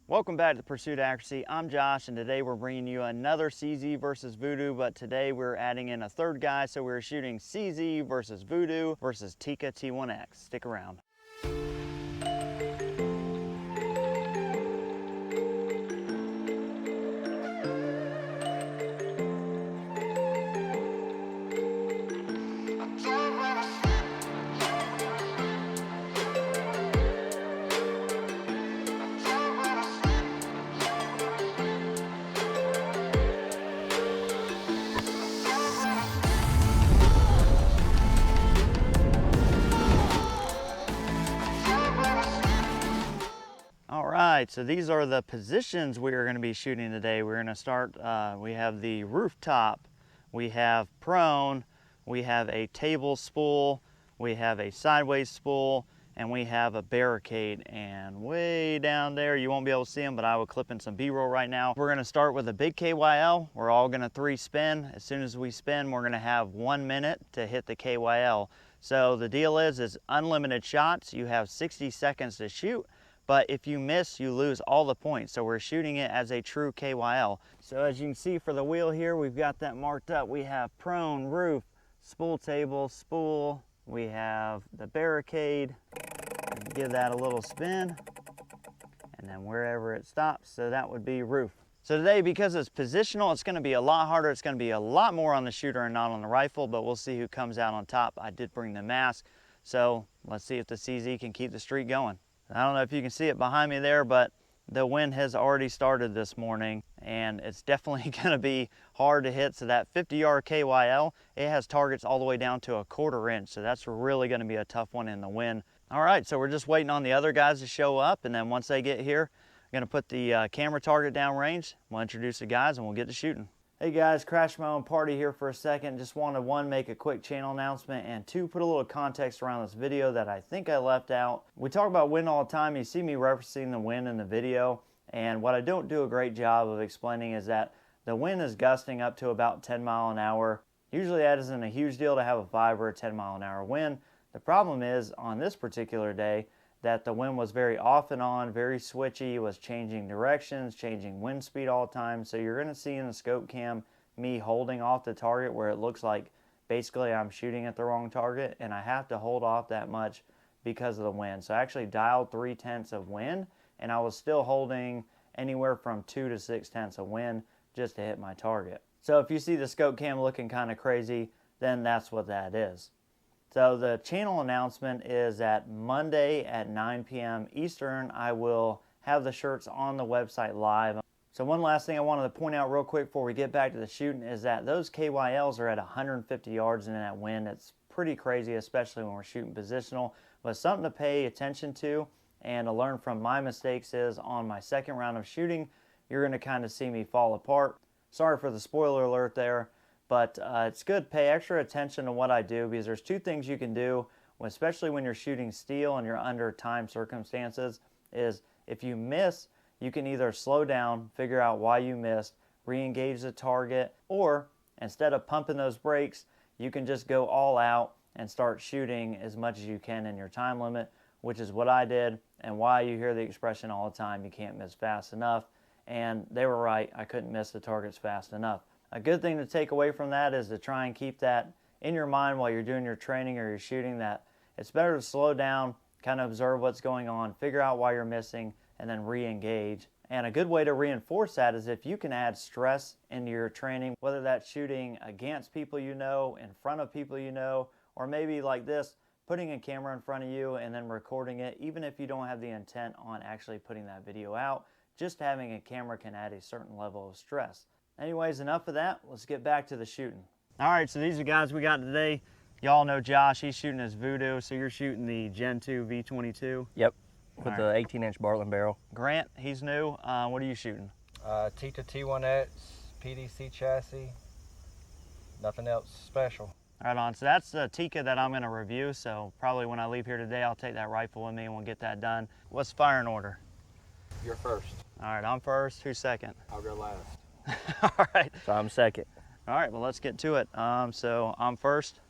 Welcome back to Pursuit of Accuracy. I'm Josh, and today we're bringing you another CZ versus VUDOO, but today we're adding in a third guy, so we're shooting CZ versus VUDOO versus TIKKA T1X. Stick around. All right, so these are the positions we are going to be shooting today. We're going to start, we have the rooftop, we have prone, we have a table spool, we have a sideways spool, and we have a barricade. And way down there, you won't be able to see them, but I will clip in some B-roll right now. We're going to start with a big KYL. We're all going to 3-spin. As soon as we spin, we're going to have 1 minute to hit the KYL. So the deal is unlimited shots. You have 60 seconds to shoot. But if you miss, you lose all the points. So we're shooting it as a true KYL. So as you can see for the wheel here, we've got that marked up. We have prone, roof, spool table, spool. We have the barricade. Give that a little spin. And then wherever it stops, so that would be roof. So today, because it's positional, it's gonna be a lot harder. It's gonna be a lot more on the shooter and not on the rifle, but we'll see who comes out on top. I did bring the mask. So let's see if the CZ can keep the streak going. I don't know if you can see it behind me there, but the wind has already started this morning, and it's definitely going to be hard to hit. So that 50-yard KYL, it has targets all the way down to 1/4 inch. So that's really going to be a tough one in the wind. All right, so we're just waiting on the other guys to show up, and then once they get here, I'm going to put the camera target down range. We'll introduce the guys, and we'll get to shooting. Hey guys, crash my own party here for a second. Just wanted, 1, make a quick channel announcement, and 2, put a little context around this video that I think I left out. We talk about wind all the time. You see me referencing the wind in the video, and what I don't do a great job of explaining is that the wind is gusting up to about 10 miles an hour. Usually that isn't a huge deal to have a 5 or a 10 mile an hour wind. The problem is on this particular day that the wind was very off and on, very switchy. It was changing directions, changing wind speed all the time. So you're going to see in the scope cam me holding off the target where it looks like basically I'm shooting at the wrong target, and I have to hold off that much because of the wind. So I actually dialed 3/10 of wind, and I was still holding anywhere from 2 to 6/10 of wind just to hit my target. So if you see the scope cam looking kind of crazy, then that's what that is. So the channel announcement is that Monday at 9 p.m. Eastern, I will have the shirts on the website live. So one last thing I wanted to point out real quick before we get back to the shooting is that those KYLs are at 150 yards in that wind. It's pretty crazy, especially when we're shooting positional. But something to pay attention to and to learn from my mistakes is on my second round of shooting, you're going to kind of see me fall apart. Sorry for the spoiler alert there. But it's good to pay extra attention to what I do, because there's 2 things you can do, especially when you're shooting steel and you're under time circumstances, is if you miss, you can either slow down, figure out why you missed, re-engage the target, or instead of pumping those brakes, you can just go all out and start shooting as much as you can in your time limit, which is what I did, and why you hear the expression all the time, you can't miss fast enough. And they were right, I couldn't miss the targets fast enough. A good thing to take away from that is to try and keep that in your mind while you're doing your training or you're shooting, that it's better to slow down, kind of observe what's going on, figure out why you're missing, and then re-engage. And a good way to reinforce that is if you can add stress into your training, whether that's shooting against people you know, in front of people you know, or maybe like this, putting a camera in front of you and then recording it, even if you don't have the intent on actually putting that video out, just having a camera can add a certain level of stress. Anyways, enough of that. Let's get back to the shooting. All right, so these are the guys we got today. Y'all know Josh, he's shooting his VUDOO, so you're shooting the Gen 2 V22. Yep, with the 18-inch Bartlett barrel. Grant, he's new. What are you shooting? TIKKA T1X, PDC chassis, nothing else special. Right on, so that's the TIKKA that I'm gonna review, so probably when I leave here today, I'll take that rifle with me and we'll get that done. What's firing order? You're first. All right, I'm first, who's second? I'll go last. All right. So I'm second. All right, well, let's get to it. So I'm first.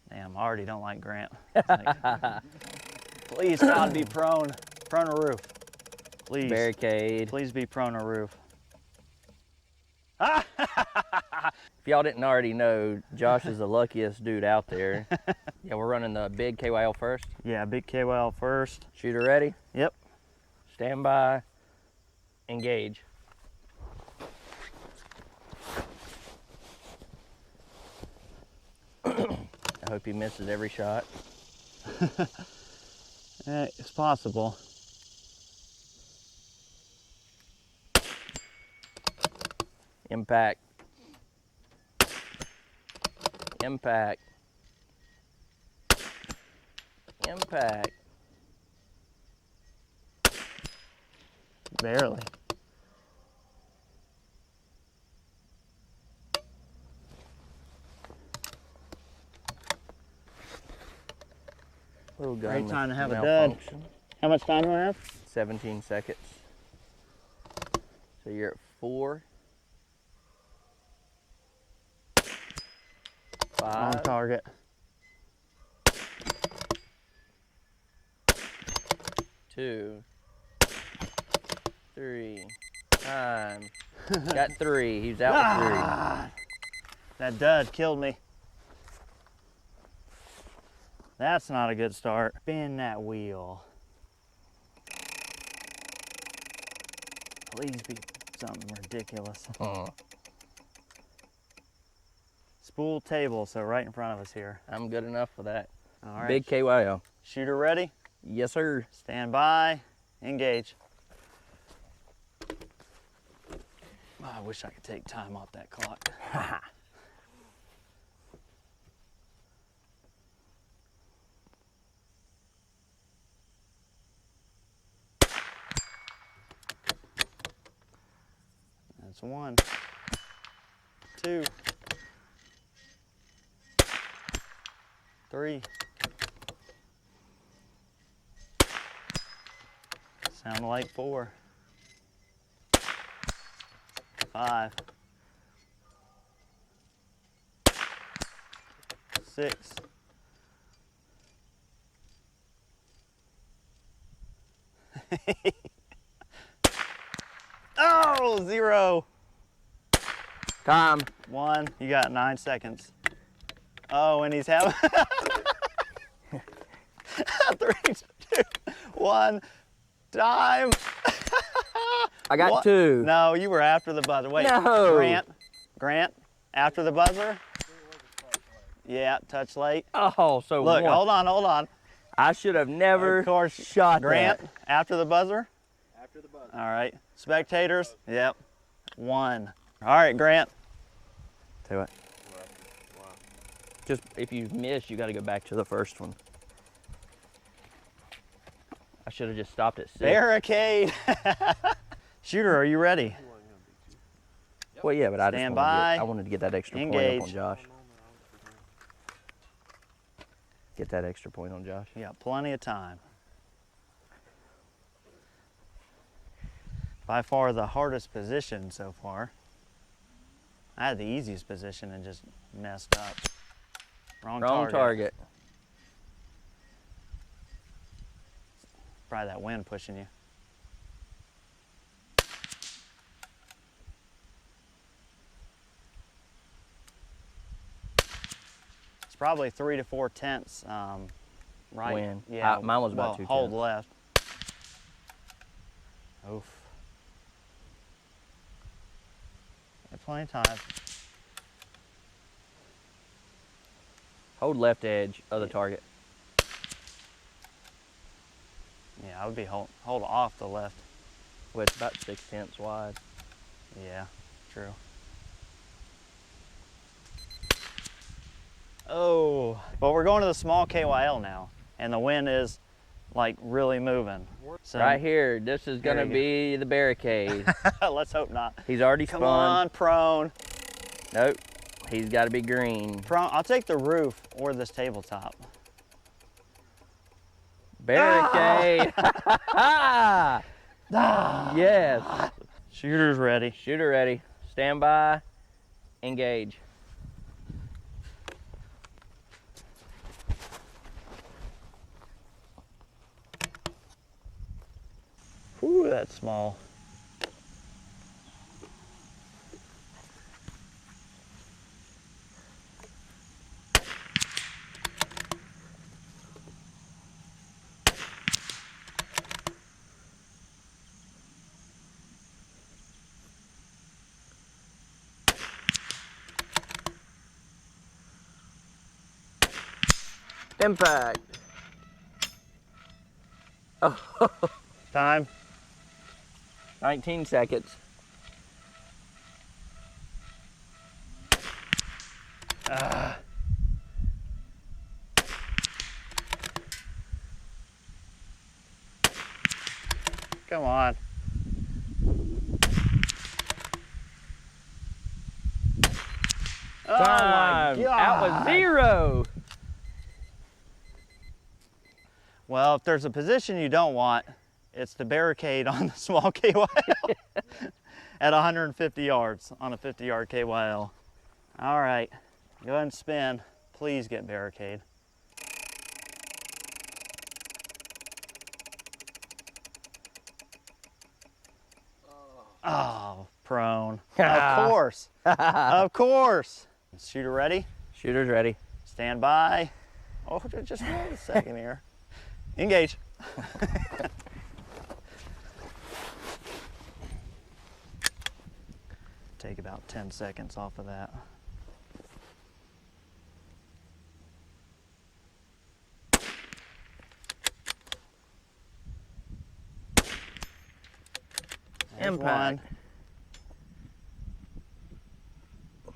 Damn, I already don't like Grant. Like, please, God, be prone or roof. Please. Barricade. Please be prone or roof. If y'all didn't already know, Josh is the luckiest dude out there. Yeah, we're running the big KYL first. Yeah, big KYL first. Shooter ready? Yep. Stand by. Engage. I hope he misses every shot. It's possible. Impact. Impact. Impact. Barely. Little gun Great time to have a dud. malfunction. How much time do I have? 17 seconds. So you're at 4. On 5. target. 2. 3. Time. Got 3. He's out with 3. Ah, that dud killed me. That's not a good start. Spin that wheel. Please be something ridiculous. Spool table, so right in front of us here. I'm good enough for that. All right. Big KYL. Shooter ready? Yes, sir. Stand by. Engage. Oh, I wish I could take time off that clock. That's 1, 2, 3. Sound like 4, 5, 6. Oh, 0. Time. 1. You got 9 seconds. Oh, and he's having 3, 2, 1. Time. I got What? 2. No, you were after the buzzer. Wait. No. Grant, after the buzzer. Yeah, touch late. Oh, so Look, 1. hold on. I should have never Of course, shot Grant, that. after the buzzer. After the buzzer. All right. Spectators. Yep. 1. All right, Grant. Tell you what. Just if you miss, you got to go back to the first one. I should have just stopped at 6. Barricade. Shooter, are you ready? Well, yeah, but Stand by. I wanted to get that extra point up Engage. on Josh. Get that extra point on Josh. You got plenty of time. By far the hardest position so far. I had the easiest position and just messed up. Wrong target. Probably that wind pushing you. It's probably 3 to 4 tenths right. Wind. Yeah, Mine was about 2 hold tenths. left. Oof. Got plenty of time. Hold left edge of the target. Yeah, I would be hold off the left. Well, it's about 6 tenths wide. Yeah, true. Oh, but we're going to the small KYL now, and the wind is like really moving. So Right here, this is There gonna you go. be the barricade. let's hope not. He's already Come spun. on, prone. Nope, he's gotta be green. Prone. I'll take the roof or this tabletop. Barricade. Yes. Shooter's ready. Shooter ready. Stand by. Engage. Whew, Ooh, that's small. Impact. Oh, Time. 19 seconds. Come on. Oh Time. my God. Out with 0. Well, if there's a position you don't want, it's the barricade on the small KYL at 150 yards on a 50-yard KYL. All right, go ahead and spin. Please get barricade. Oh, prone. Of course. Of course. Shooter ready? Shooter's ready. Stand by. Oh, just wait a second here. Engage. Take about 10 seconds off of that. There's Impact. one.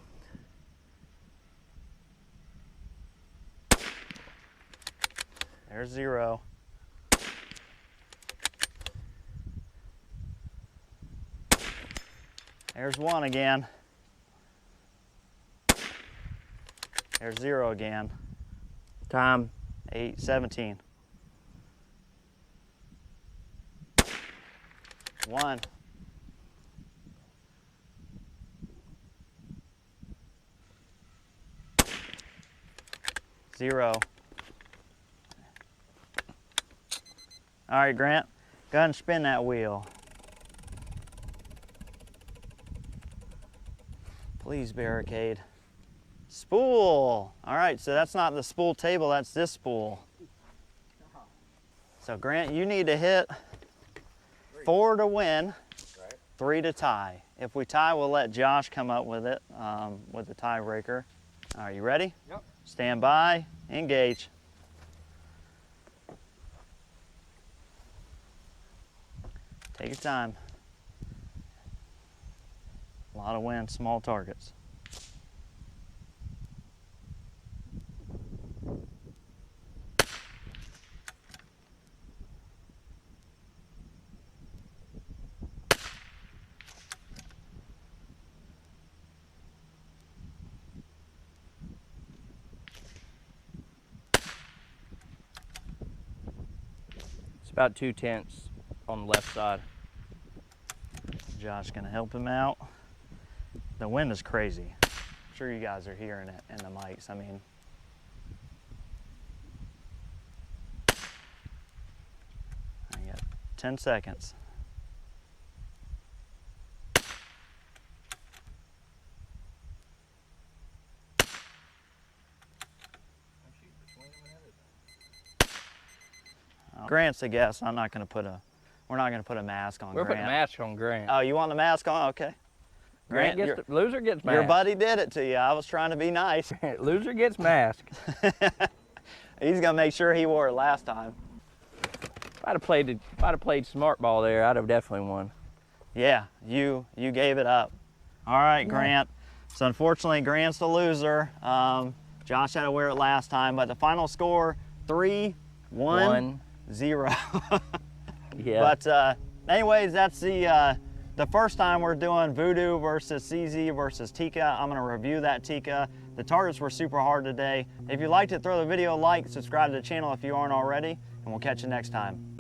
There's 0. There's 1 again. There's 0 again. Time. 8, 17. 1. Zero. All right, Grant, go ahead and spin that wheel. Please barricade. Spool. All right, so that's not the spool table, that's this spool. So Grant, you need to hit 4 to win, 3 to tie. If we tie, we'll let Josh come up with it, with the tiebreaker. All right, you ready? Yep. Stand by, engage. Take your time. A lot of wind, small targets. It's about 2/10 on the left side. Josh gonna help him out. The wind is crazy. I'm sure you guys are hearing it in the mics. I mean, I got 10 seconds. Grant's a guest. I'm not gonna put a. We're not gonna put a mask on We're Grant. putting a mask on Grant. Oh, you want the mask on? Okay. Grant gets your, loser gets mask. your buddy did it to you. I was trying to be nice. Loser gets mask. He's gonna make sure he wore it last time. If I'd have played smart ball there, I'd have definitely won. Yeah, you gave it up. All right, Grant. So unfortunately, Grant's the loser. Josh had to wear it last time, but the final score 3-1-0. Yeah. But anyways, that's the first time we're doing VUDOO versus CZ versus TIKKA. I'm gonna review that TIKKA. The targets were super hard today. If you liked it, throw the video a like, subscribe to the channel if you aren't already, and we'll catch you next time.